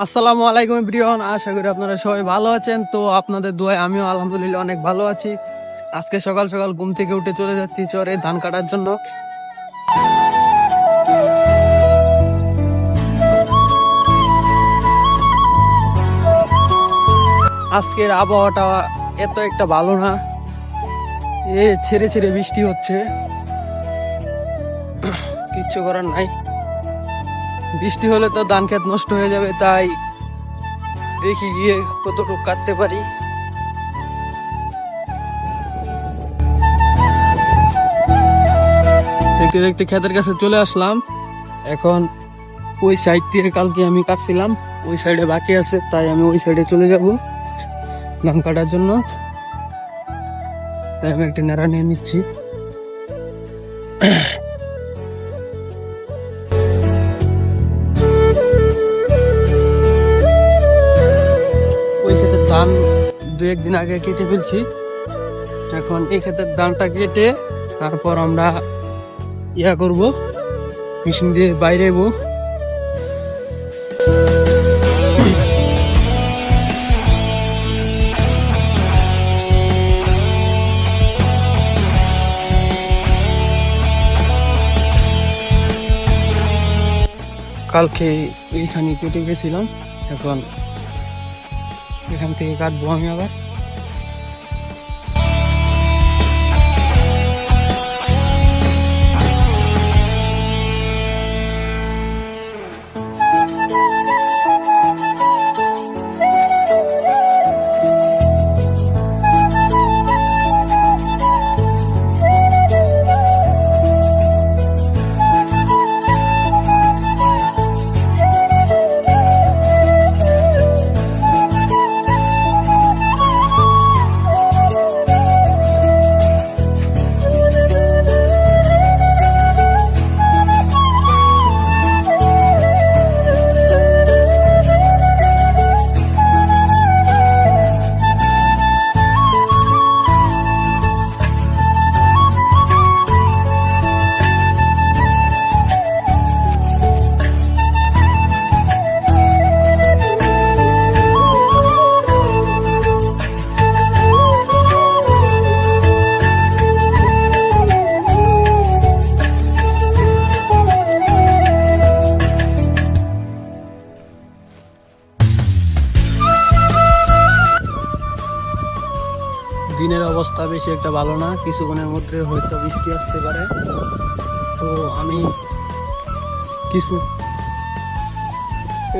আসসালামু আলাইকুম এভরিওয়ান, আশা করি আপনারা সবাই ভালো আছেন। তো আপনাদের দোয়ায় আমিও আলহামদুলিল্লাহ অনেক ভালো আছি। আজকে সকাল সকাল ঘুম থেকে উঠে চলে যাচ্ছি চরে ধান কাটার জন্য। আজকের আবহাওয়াটা এত একটা ভালো না, ছেড়ে ছেড়ে বৃষ্টি হচ্ছে, কিচ্ছু করার নাই। বৃষ্টি হলে তো ধান ক্ষেত নষ্ট হয়ে যাবে, তাই দেখি গিয়ে কতটুকু কাটতে পারি। দেখতে দেখতে ক্ষেতের কাছে চলে আসলাম। এখন ওই সাইড থেকে কালকে আমি কাটছিলাম, ওই সাইডে বাকি আছে, তাই আমি ওই সাইডে চলে যাব ধান কাটার জন্য। তাই আমি একটা নেড়া নিয়ে নিচ্ছি। ওই ক্ষেতের ধান দু একদিন আগে কেটে ফেলছি। এখন এই ক্ষেতের ধানটা কেটে তারপর আমরা করব, মেশিন দিয়ে বাইরে যাবো। কালকে এইখানে কেটে গেছিলাম, এখন এখান থেকে কাটবো আমি আবার। দিনের অবস্থা বেশি একটা ভালো না, কিছুক্ষণের মধ্যে হয়তো বৃষ্টি আসতে পারে। তো আমি কিছু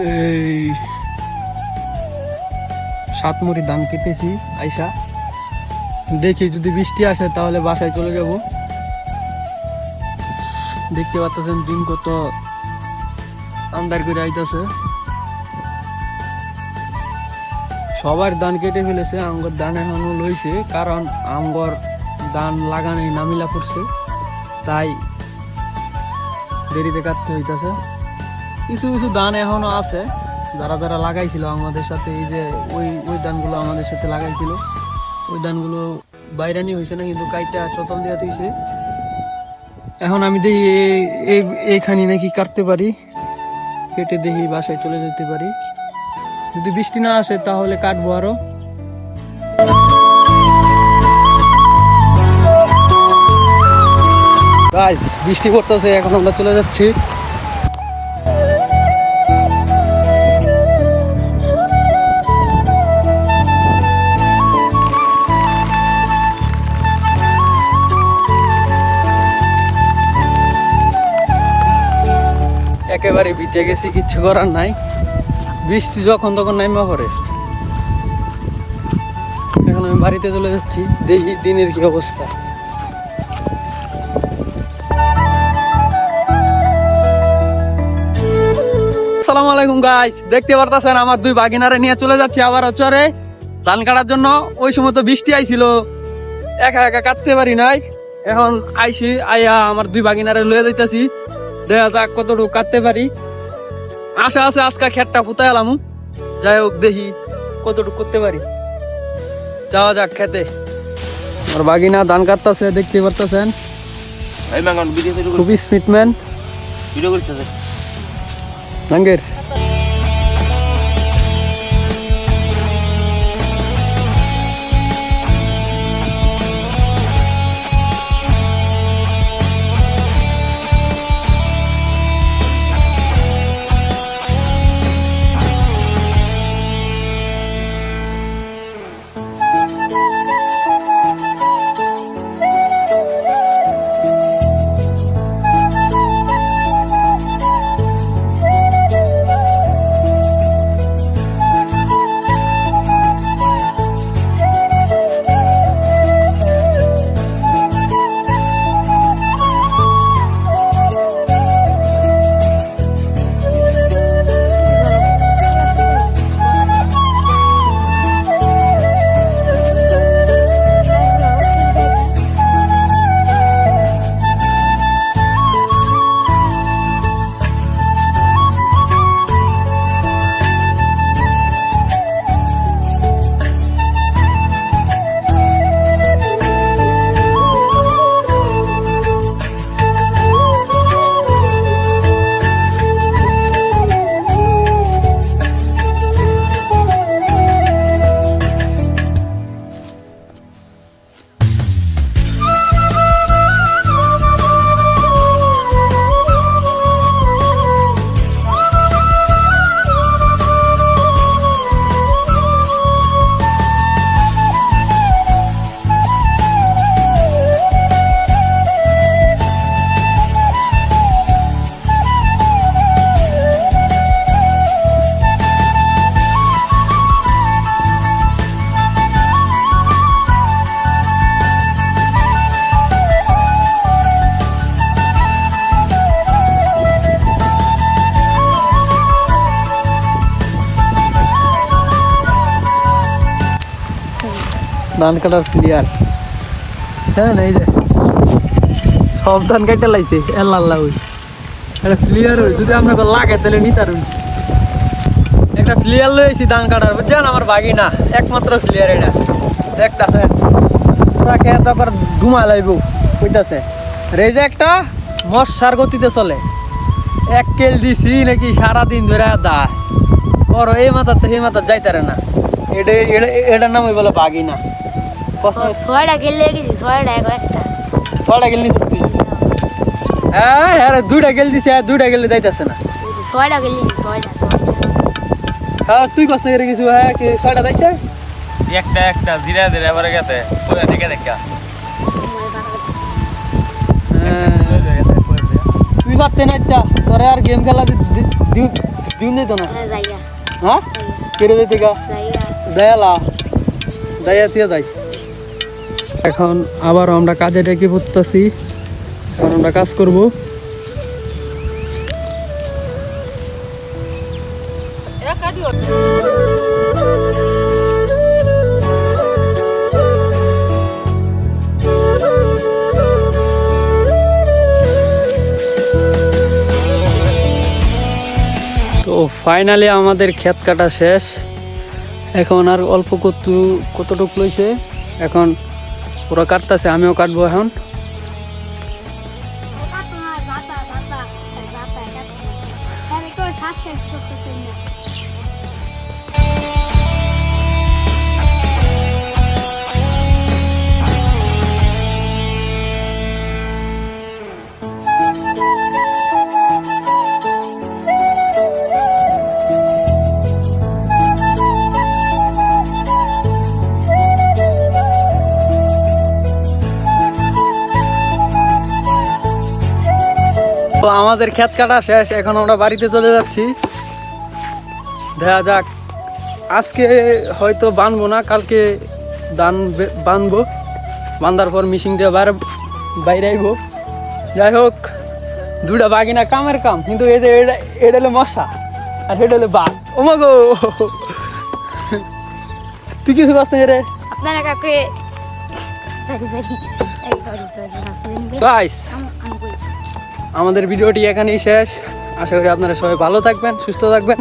এই 7 মুড়ি ধান কেটেছি আইসা, দেখি যদি বৃষ্টি আসে তাহলে বাসায় চলে যাব। দেখতে পাচ্ছেন দিন কত আন্দার করে আইতাছে। সবার ধান কেটে ফেলেছে, আমগর ধান এখনো লইছে, কারণ আমগর ধান লাগানোই নামিলা পড়ছে, তাই দেরিতে কাটতে হইতাছে। কিছু কিছু ধান এখনো আছে, যারা যারা লাগাইছিল আমাদের সাথে, এই যে ওই ধানগুলো আমাদের সাথে লাগাইছিল, ওই ধানগুলো বাইরানি হয়েছে না, কিন্তু কাইটা চতল দিয়া দিয়েছে। এখন আমি দেখি এইখানে নাকি কাটতে পারি, কেটে দেখি বাসায় চলে যেতে পারি। যদি বৃষ্টি না আসে তাহলে কাটবো আরো। গাইস, বৃষ্টি পড়তেছে, এখন আমরা চলে যাচ্ছি। একেবারে ভিজে গেছি, কিচ্ছু করার নাই, বৃষ্টি যখন তখন নাইমা পড়ে। এখন আমি বাড়িতে চলে যাচ্ছি, দেখি দিনের কি অবস্থা। আসসালামু আলাইকুম গাইস, দেখতে পারতেছেন আমার 2 বাগিনারে নিয়ে চলে যাচ্ছি আবার চরে ধান কাটার জন্য। ওই সময় তো বৃষ্টি আইছিল, একা একা কাটতে পারি নাই। এখন আইছি, আইয়া আমার 2 বাগিনারে লয়ে যাইতাছি, দেখা যাক কতটুকু কাটতে পারি। আশা আছে আজকে খেতটা পুঁতে এলাম, যাই হোক দেখি কতটুকু করতে পারি। যাওয়া যাক খেতে। আর বাগিনা ধান কাটতেছে, দেখতে পারতেছেন, খুবই স্পিডম্যান। নাঙ্গের ধান কাটার প্লেয়ার। হ্যাঁ এই যে সব ধান কাটতে লাইছে আল্লাহ ওই একটা প্লেয়ার হই যদি আপনাকে লাগে তাহলে নিতার একটা প্লেয়ার লইছি ধান কাটার বুঝছেন আমার বাগি না একমাত্র প্লেয়ার এটা দেখতাছেন তাকে তারপর ধুমা লাইব কইতাছে এই যে একটা মশার গতিতে চলে এক কেল দিছি নাকি সারাদিন ধরে দা বড় এই মাথা এই মাথা যাইতারে না এটার নাম ওই বলে বাগি না ছয়টা গেলে গেছি ছয়টা একটা ছয়টা গেল নিতে হ্যাঁ হ্যাঁ দুইটা গেল দিছে আর দুইটা গেলে যাইতাছে না ছয়টা গেলে ছয়টা হ্যাঁ তুই কষ্ট করে গেছিস হ্যাঁ কি ছয়টা যাইছে একটা জিরা দিলে এবারে গেছে পুরো দেখে দেখা তুই পারতে না তোরে আর গেম খেলা দিন দিত না জায়গা হ্যাঁ কেড়ে দিতে গা জায়গা দয়ালা দয়া তুই যাইস এখন আবার আমরা কাজে ডেকে পড়তেছি এখন আমরা কাজ করব তো ফাইনালি আমাদের ক্ষেত কাটা শেষ এখন আর অল্প কতটুকু লইছে এখন পুরো কাটতেছে আমিও কাটবো এখন তো আমাদের ক্ষেত কাটা শেষ এখন আমরা বাড়িতে চলে যাচ্ছি দেখা যাক আজকে হয়তো বানবো না কালকে ধান বানবো বান্ধার পর মিশিং দিয়ে বাইরে আইব যাই হোক দুইটা বাগিনা কামের কাম কিন্তু এই যে এটা হলো মশা আর সেটা হলো বাঘ ও মা গো তুই কিছু করছ না রে আপনারা কাকে গাইস আমাদের ভিডিওটি এখানেই শেষ আশা করি আপনারা সবাই ভালো থাকবেন সুস্থ থাকবেন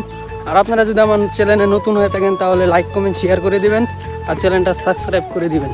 আর আপনারা যদি আমার চ্যানেলে নতুন হয়ে থাকেন তাহলে লাইক কমেন্ট শেয়ার করে দিবেন আর চ্যানেলটা সাবস্ক্রাইব করে দিবেন